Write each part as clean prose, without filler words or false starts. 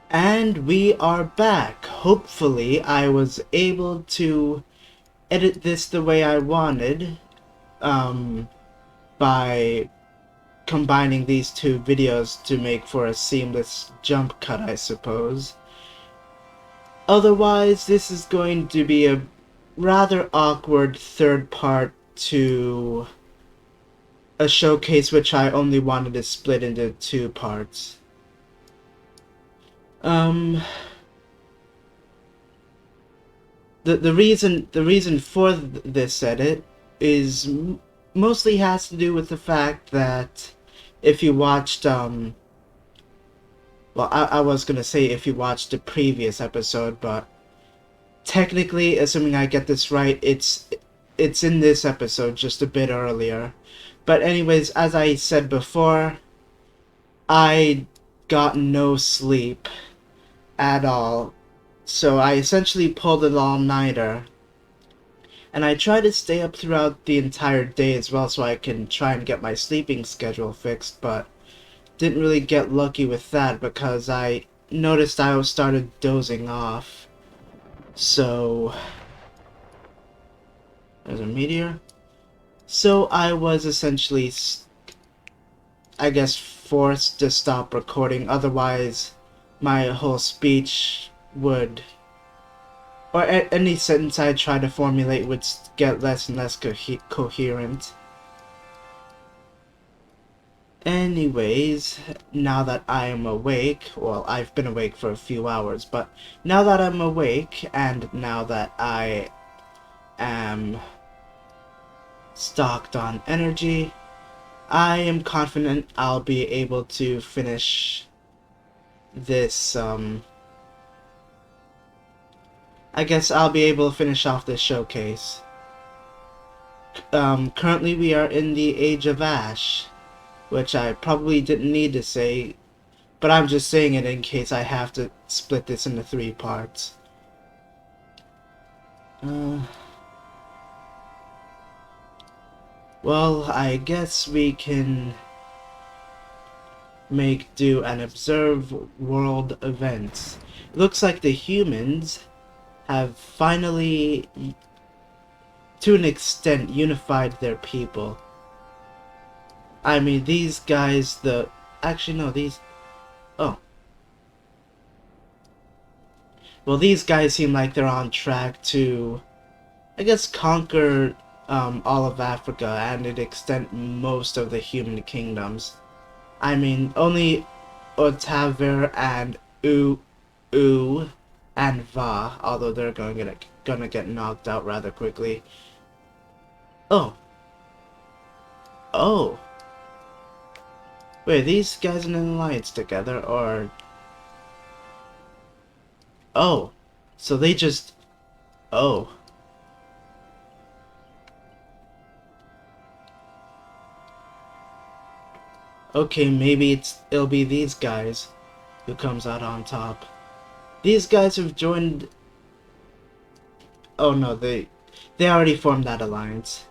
And we are back. Hopefully, I was able to edit this the way I wanted, um, by combining these two videos to make for a seamless jump cut, I suppose. Otherwise, this is going to be a rather awkward third part to a showcase which I only wanted to split into two parts. Um, the reason for this edit is mostly has to do with the fact that if you watched well, I was gonna say if you watched the previous episode, but technically, assuming I get this right, it's in this episode just a bit earlier. But anyways, as I said before, I got no sleep at all, so I essentially pulled an all-nighter. And I try to stay up throughout the entire day as well so I can try and get my sleeping schedule fixed, but didn't really get lucky with that because I noticed I started dozing off. So, there's a meteor. So I was essentially, I guess, forced to stop recording, otherwise my whole speech would, or any sentence I try to formulate would get less and less coherent. Anyways, now that I am awake, well, I've been awake for a few hours, but now that I'm awake, and now that I am stocked on energy, I am confident I'll be able to finish this, I guess I'll be able to finish off this showcase. Currently we are in the Age of Ash, which I probably didn't need to say, but I'm just saying it in case I have to split this into 3 parts. Well, I guess we can make do and observe world events. Looks like the humans have finally, to an extent, unified their people. I mean, these guys, actually, no, oh. Well, these guys seem like they're on track to, I guess, conquer, all of Africa and to extent most of the human kingdoms. I mean, only Otaver and U and Va, although they're gonna get knocked out rather quickly. Oh. Oh. Wait, are these guys in an alliance together, or... Oh. So they just... Oh. Okay, maybe it'll be these guys who comes out on top. These guys have joined... Oh no, they already formed that alliance.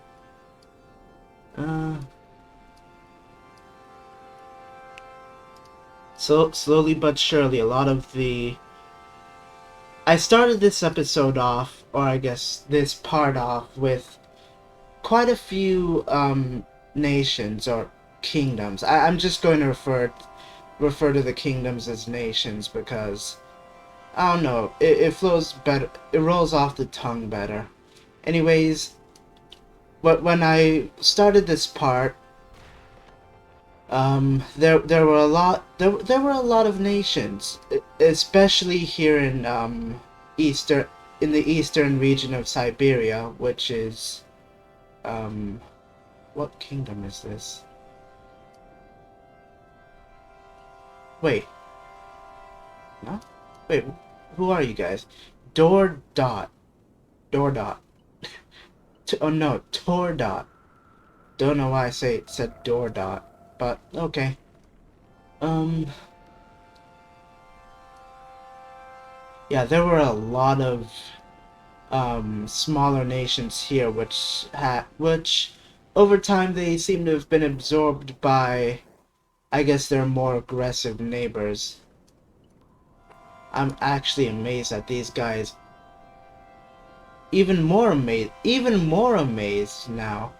So slowly but surely, a lot of the... I started this episode off, or I guess this part off, with quite a few nations or kingdoms. I'm just going to refer to the kingdoms as nations because I don't know, it flows better, it rolls off the tongue better. Anyways, when I started this part, there were a lot of nations, especially here in in the eastern region of Siberia, which is what kingdom is this? Wait, no, wait, who are you guys? Door dot, door dot. Oh no, Tor dot. Don't know why I said door dot. But, okay. Yeah, there were a lot of, smaller nations here, which, over time, they seem to have been absorbed by, I guess, their more aggressive neighbors. I'm actually amazed at these guys. Even more amazed now.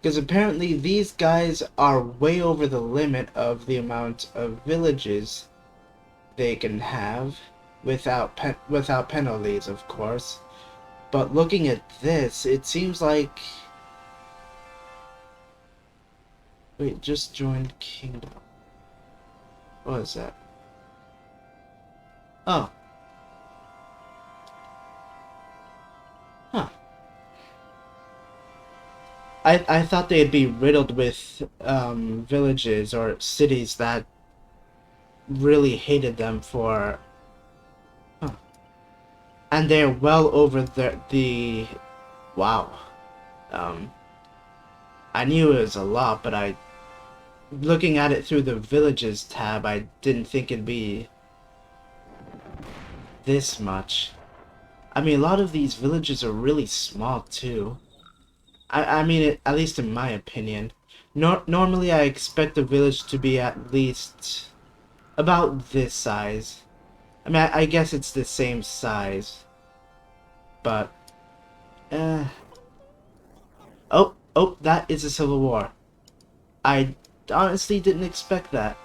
Because apparently these guys are way over the limit of the amount of villages they can have without penalties, of course. But looking at this, it seems like... Wait, just joined Kingdom. What is that? Oh. Huh. I thought they'd be riddled with villages or cities that really hated them for... Huh. And they're well over the... Wow. Um, I knew it was a lot, but looking at it through the villages tab, I didn't think it'd be this much. I mean, a lot of these villages are really small, too. I mean, at least in my opinion. Normally, I expect a village to be at least about this size. I mean, I guess it's the same size. But, oh, that is a civil war. I honestly didn't expect that.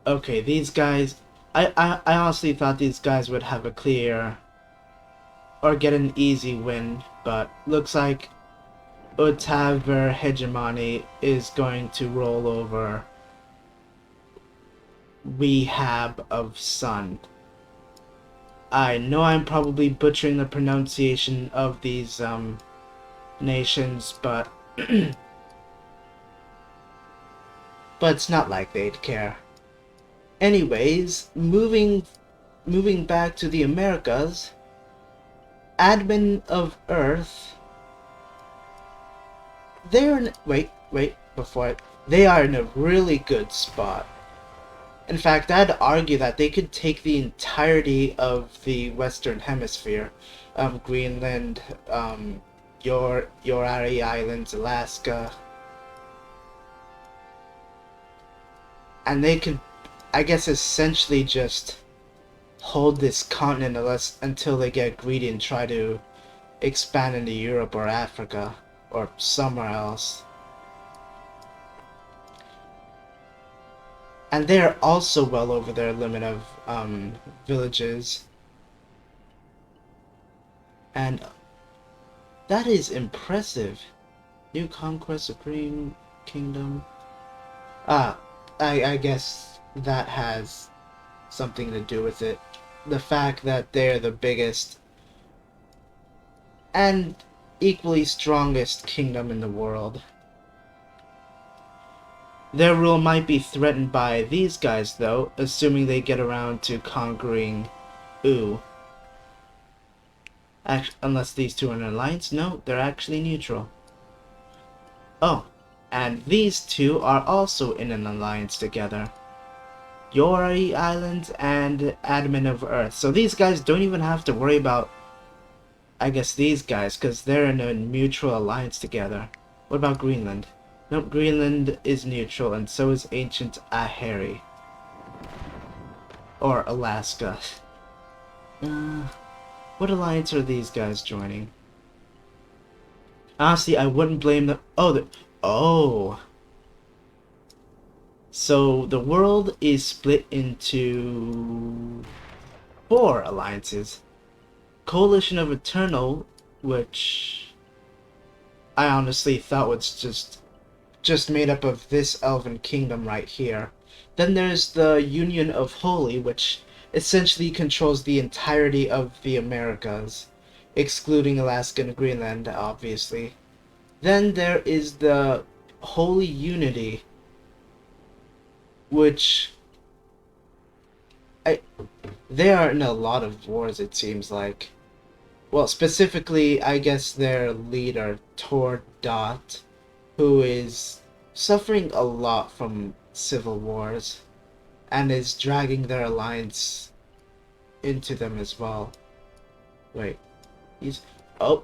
Okay, these guys... I honestly thought these guys would have a clear... or get an easy win, but looks like Otaver hegemony is going to roll over Rehab of Sun. I know I'm probably butchering the pronunciation of these nations, but but it's not like they'd care. Anyways, moving back to the Americas, admin of Earth, they're in, they are in a really good spot. In fact, I'd argue that they could take the entirety of the Western Hemisphere, Greenland, your Ari Islands, Alaska, and they could, I guess, essentially just hold this continent until they get greedy and try to expand into Europe or Africa or somewhere else. And they're also well over their limit of villages. And that is impressive. New Conquest, Supreme Kingdom. I guess that has something to do with it. The fact that they're the biggest and equally strongest kingdom in the world. Their rule might be threatened by these guys, though, assuming they get around to conquering U. Unless these two are in an alliance? No, they're actually neutral. Oh, and these two are also in an alliance together. Yori Islands and Admin of Earth. So these guys don't even have to worry about, I guess, these guys, because they're in a mutual alliance together. What about Greenland? Nope, Greenland is neutral, and so is ancient Aheri. Or Alaska. What alliance are these guys joining? Honestly, I wouldn't blame them. Oh! So, the world is split into 4 alliances. Coalition of Eternal, which I honestly thought was just made up of this elven kingdom right here. Then there's the Union of Holy, which essentially controls the entirety of the Americas, excluding Alaska and Greenland, obviously. Then there is the Holy Unity, which they are in a lot of wars, it seems like. Well, specifically, I guess their leader, Tor Dot, who is suffering a lot from civil wars and is dragging their alliance into them as well. Wait, he's... Oh.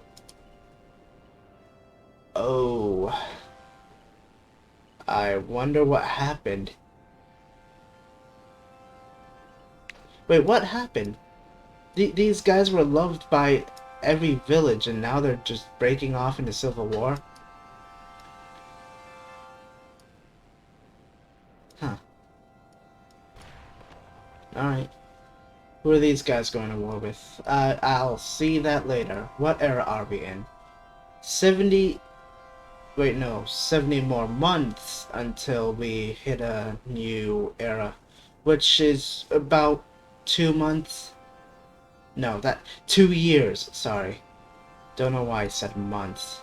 I wonder what happened. Wait, what happened? These guys were loved by every village, and now they're just breaking off into civil war? Huh. Alright. Who are these guys going to war with? I'll see that later. What era are we in? 70... Wait, no. 70 more months until we hit a new era. Which is about 2 months? No, 2 years, sorry. Don't know why I said months.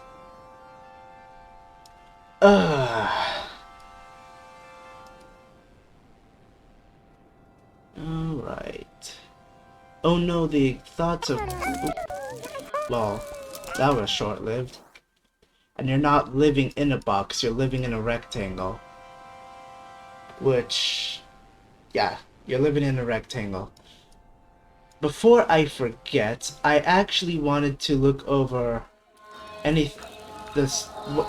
Ugh. Alright. Oh no, the thoughts of... Well, that was short-lived. And you're not living in a box, you're living in a rectangle. Which... yeah, you're living in a rectangle. Before I forget, I actually wanted to look over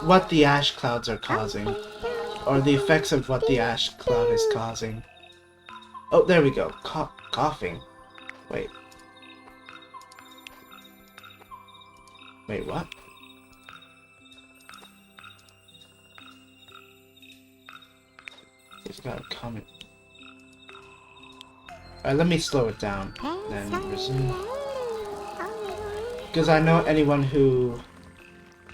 what the ash clouds are causing. Or the effects of what the ash cloud is causing. Oh, there we go. Coughing. Wait. Wait, what? He's got a comment. Alright, let me slow it down. Then resume. Because I know anyone who...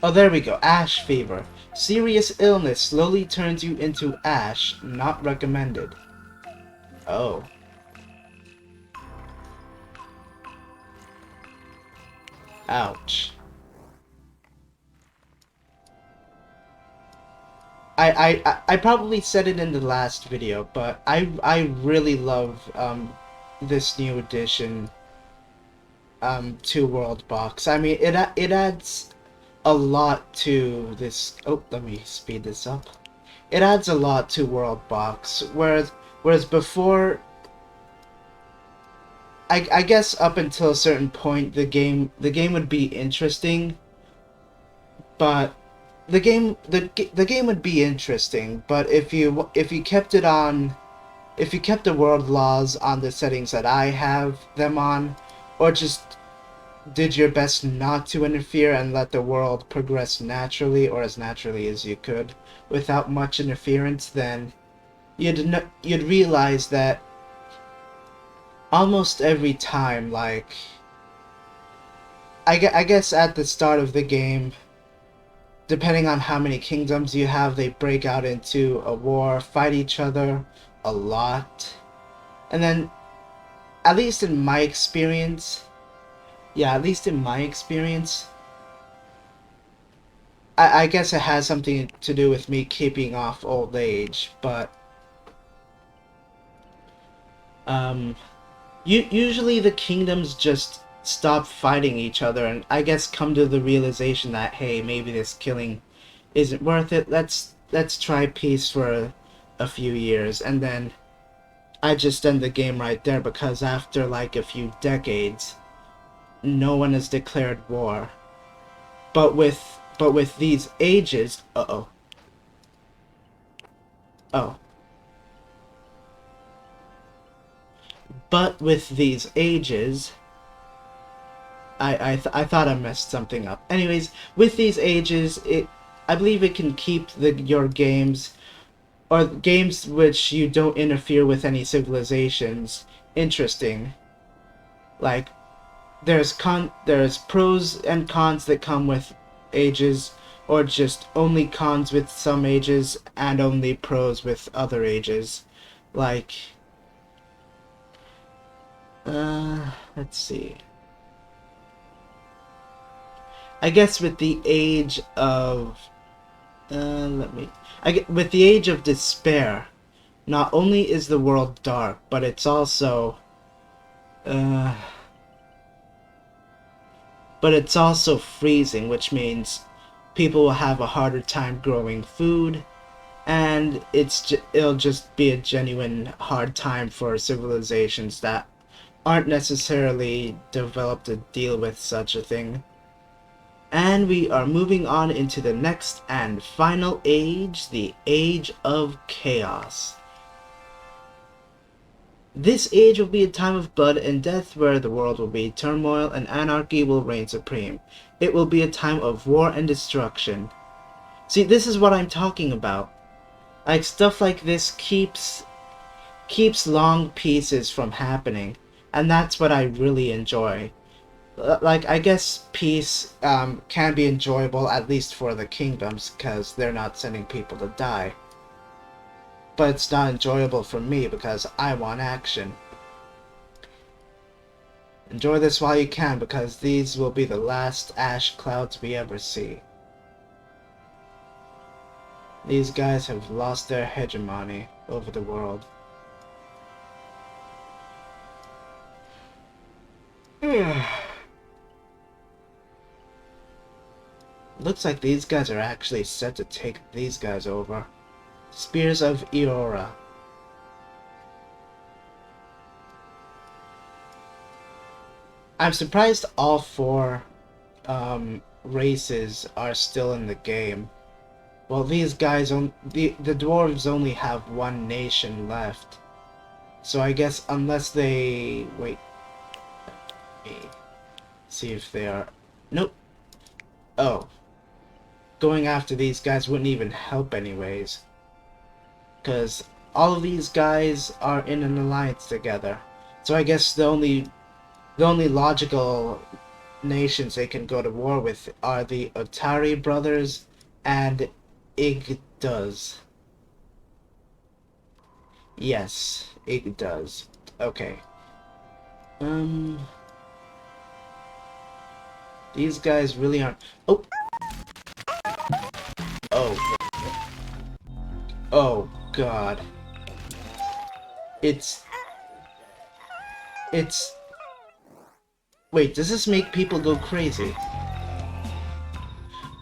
Oh, there we go. Ash fever. Serious illness slowly turns you into ash. Not recommended. Oh. Ouch. I probably said it in the last video, but I really love this new addition to Worldbox. I mean, it adds a lot to this. Oh, let me speed this up. It adds a lot to Worldbox, whereas before, I guess up until a certain point, the game would be interesting, but the game would be interesting, but if you kept it on, if you kept the world laws on the settings that I have them on, or just did your best not to interfere and let the world progress naturally, or as naturally as you could, without much interference, then you'd realize that almost every time, like, I guess at the start of the game, depending on how many kingdoms you have, they break out into a war, fight each other a lot. And then, at least in my experience, I guess it has something to do with me keeping off old age, but usually the kingdoms just stop fighting each other and I guess come to the realization that, hey, maybe this killing isn't worth it. Let's try peace for a few years, and then I just end the game right there, because after like a few decades, no one has declared war. But with these ages, oh. But with these ages, I thought I messed something up. Anyways, with these ages, I believe it can keep your games, or games which you don't interfere with any civilizations, interesting. Like, there's pros and cons that come with ages, or just only cons with some ages and only pros with other ages. Like, let's see. I guess with the age of with the age of despair, not only is the world dark, but it's also freezing, which means people will have a harder time growing food, and it'll just be a genuine hard time for civilizations that aren't necessarily developed to deal with such a thing. And we are moving on into the next and final age, the Age of Chaos. This age will be a time of blood and death where the world will be turmoil and anarchy will reign supreme. It will be a time of war and destruction. See, this is what I'm talking about. Like, stuff like this keeps long pieces from happening, and that's what I really enjoy. Like, I guess peace can be enjoyable, at least for the kingdoms, because they're not sending people to die. But it's not enjoyable for me because I want action. Enjoy this while you can, because these will be the last ash clouds we ever see. These guys have lost their hegemony over the world. Looks like these guys are actually set to take these guys over. Spears of Eora. I'm surprised all four races are still in the game. Well, these guys, the dwarves only have one nation left. So I guess unless they... Wait. Let me see if they are... Nope. Oh. Going after these guys wouldn't even help anyways. Because all of these guys are in an alliance together. So I guess the only logical nations they can go to war with are the Otari brothers and Igduz. Yes, Igduz. Okay. These guys really aren't... Oh! Oh. Oh, God. It's... Wait, does this make people go crazy?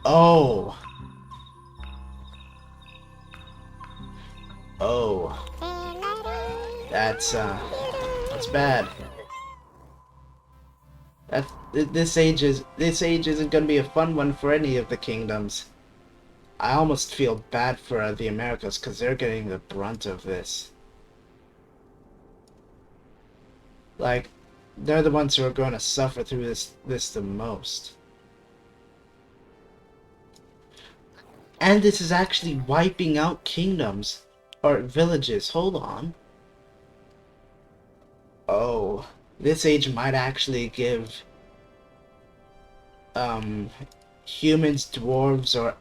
Oh. Oh. That's bad. This age isn't gonna be a fun one for any of the kingdoms. I almost feel bad for the Americas because they're getting the brunt of this. Like, they're the ones who are going to suffer through this the most. And this is actually wiping out kingdoms. Or villages. Hold on. Oh. This age might actually give... humans, dwarves, or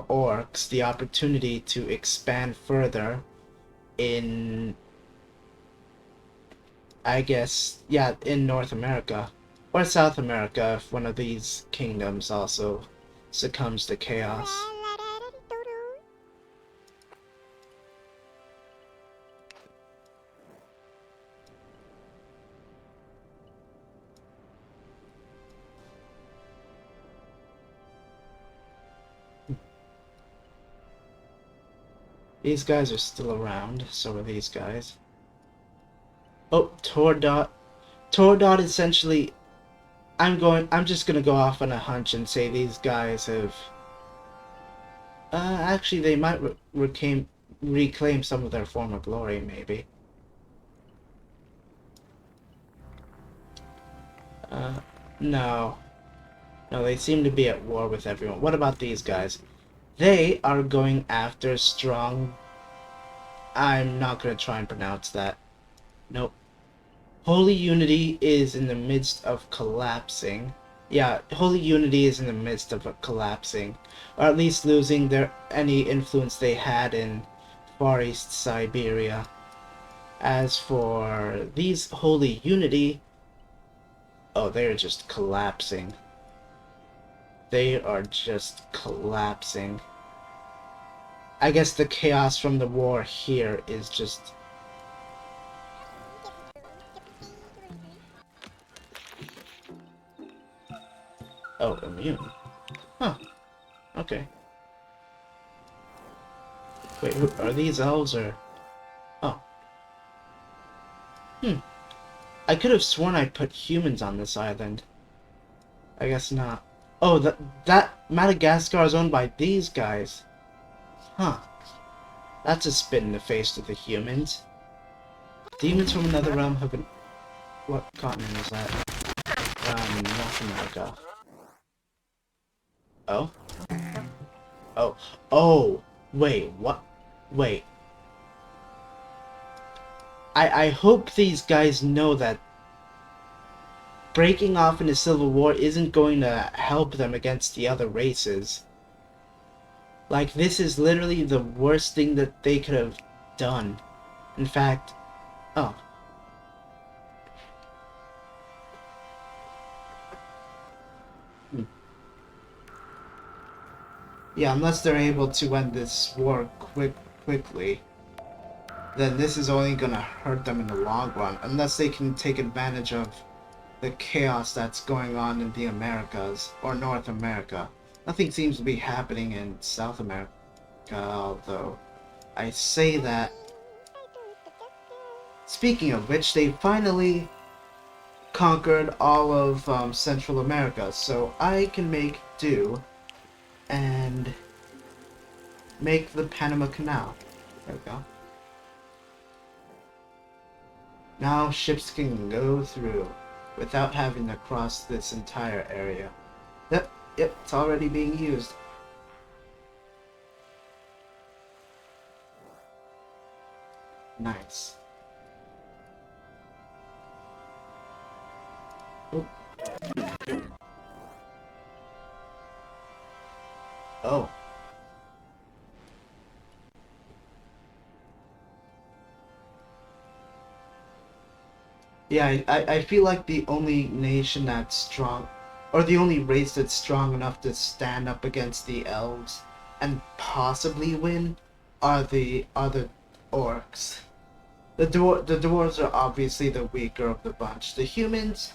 orcs the opportunity to expand further in... I guess, yeah, in North America. Or South America, if one of these kingdoms also succumbs to chaos. These guys are still around, so are these guys. Oh, Tordot. Tordot essentially... I'm just gonna go off on a hunch and say these guys have... actually they might reclaim some of their former glory, maybe. No. No, they seem to be at war with everyone. What about these guys? They are going after strong... I'm not gonna try and pronounce that. Nope. Holy Unity is in the midst of collapsing. Yeah, Holy Unity is in the midst of collapsing. Or at least losing any influence they had in Far East Siberia. As for these Holy Unity... Oh, they're just collapsing. They are just collapsing. I guess the chaos from the war here is just... Oh, immune. Huh. Okay. Wait, who are these elves or... Oh. I could have sworn I put humans on this island. I guess not. Oh, that Madagascar is owned by these guys. Huh. That's a spit in the face to the humans. Demons from another realm have been... What continent is that? North America. Oh? Oh. Oh! Wait, what? Wait. I hope these guys know that breaking off in a civil war isn't going to help them against the other races. Like, this is literally the worst thing that they could have done. In fact... Oh. Yeah, unless they're able to end this war quickly, then this is only gonna hurt them in the long run. Unless they can take advantage of the chaos that's going on in the Americas, or North America. Nothing seems to be happening in South America, although I say that. Speaking of which, they finally conquered all of Central America, so I can make do and make the Panama Canal. There we go. Now ships can go through without having to cross this entire area. Yep, it's already being used. Nice. Oh. Oh. Yeah, I feel like the only nation that's strong, or the only race that's strong enough to stand up against the elves and possibly win are the orcs. The dwarves are obviously the weaker of the bunch. The humans,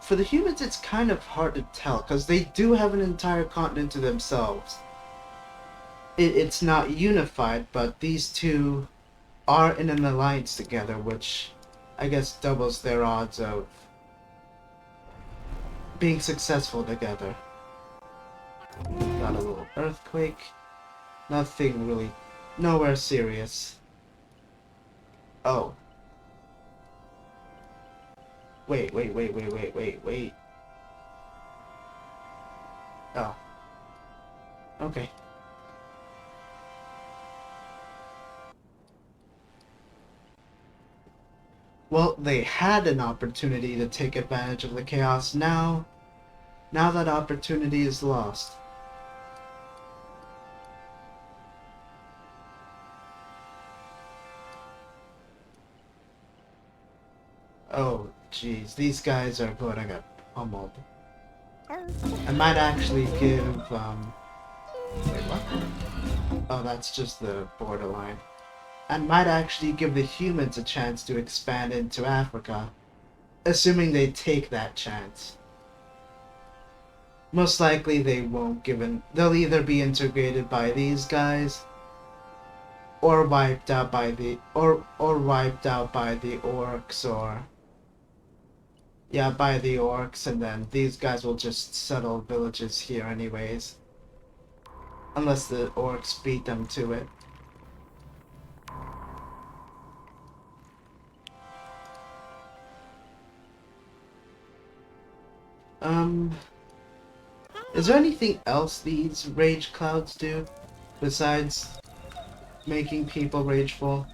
for the humans it's kind of hard to tell because they do have an entire continent to themselves. It's not unified, but these two are in an alliance together, which I guess doubles their odds of being successful together. Got a little earthquake. Nothing really, nowhere serious. Oh. Wait. Oh. Okay. Well, they had an opportunity to take advantage of the chaos. Now that opportunity is lost. Oh, jeez, these guys are going to get pummeled. I might actually give, wait, what? Oh, that's just the borderline. I might actually give the humans a chance to expand into Africa, assuming they take that chance. Most likely they won't, given they'll either be integrated by these guys, or wiped out by the orcs, or yeah, by the orcs, and then these guys will just settle villages here anyways, unless the orcs beat them to it. Is there anything else these rage clouds do besides making people rageful?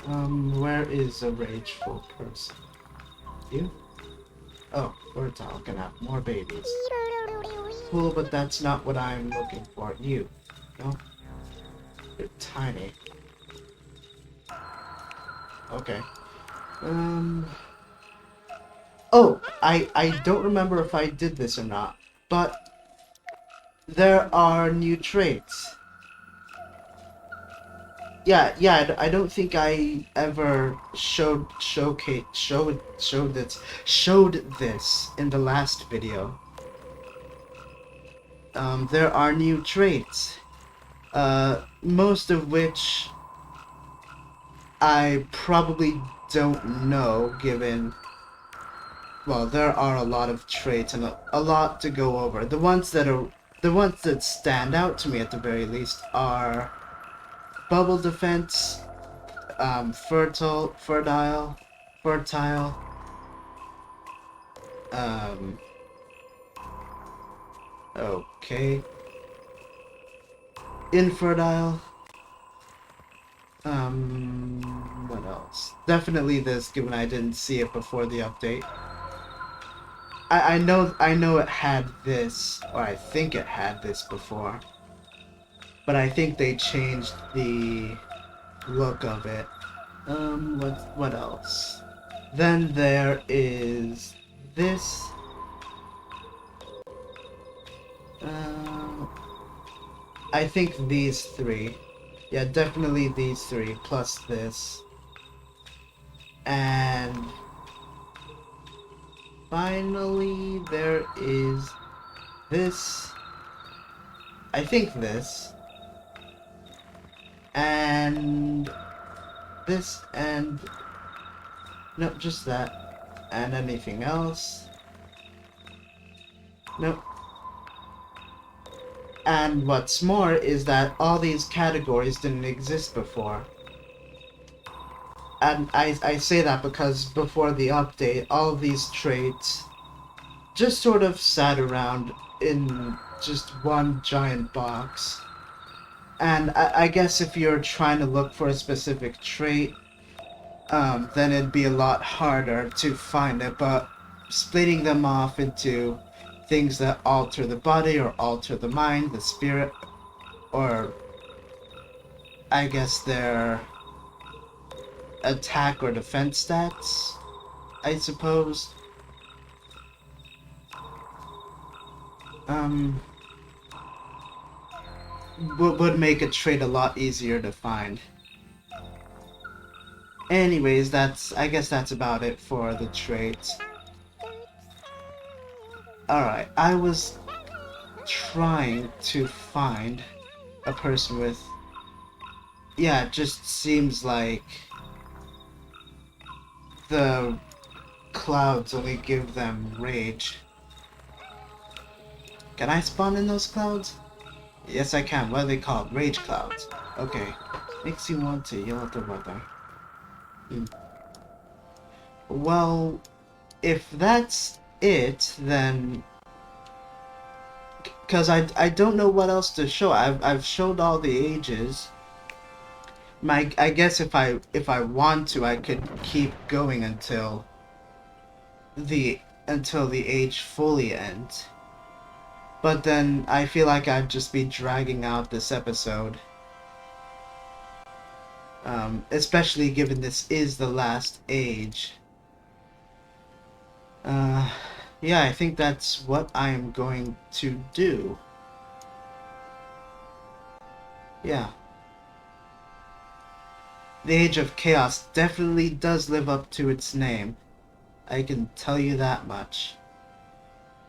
Where is a rageful person? You? Oh, fertile, can have more babies. Cool, but that's not what I'm looking for. You. No? You're tiny. Okay. Oh, I don't remember if I did this or not, but there are new traits. Yeah, I don't think I ever showed this in the last video. There are new traits. Most of which I probably don't know, given, well, there are a lot of traits and a lot to go over. The ones that are the ones that stand out to me at the very least are bubble defense, fertile, um, okay, infertile, what else? Definitely this, given I didn't see it before the update. I know it had this, or I think it had this before, but I think they changed the look of it. What else? Then there is this. I think these three. Yeah, definitely these three, plus this. And finally, there is this. I think this. And this, and nope, just that. And anything else? Nope. And what's more is that all these categories didn't exist before. And I say that because before the update, all of these traits just sort of sat around in just one giant box. And I guess if you're trying to look for a specific trait, then it'd be a lot harder to find it, but splitting them off into things that alter the body or alter the mind, the spirit, or I guess their attack or defense stats, I suppose. Would make a trait a lot easier to find. Anyways, I guess that's about it for the traits. Alright, I was trying to find a person with... Yeah, it just seems like the clouds only give them rage. Can I spawn in those clouds? Yes, I can. What are they called? Rage clouds. Okay. Makes you want to yell at the weather. Well, if that's it, then... Because I don't know what else to show. I've showed all the ages. I guess if I want to, I could keep going until the age fully ends. But then I feel like I'd just be dragging out this episode. Especially given this is the last age. Yeah, I think that's what I am going to do. Yeah. The Age of Chaos definitely does live up to its name. I can tell you that much.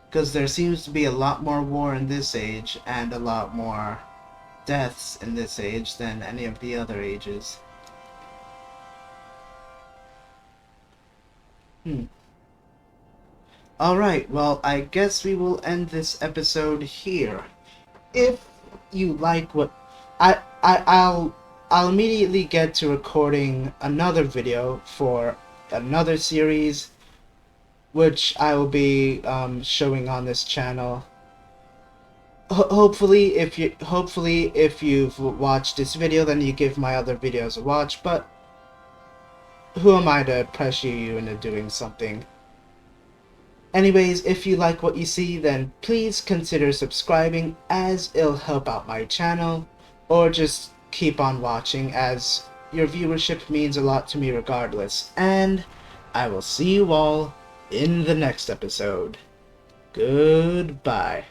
Because there seems to be a lot more war in this age, and a lot more deaths in this age than any of the other ages. Alright, well, I guess we will end this episode here. If you like what... I'll immediately get to recording another video for another series, which I will be showing on this channel. Hopefully, if you've watched this video, then you give my other videos a watch. But who am I to pressure you into doing something? Anyways, if you like what you see, then please consider subscribing, as it'll help out my channel, or just keep on watching, as your viewership means a lot to me regardless. And I will see you all in the next episode. Goodbye.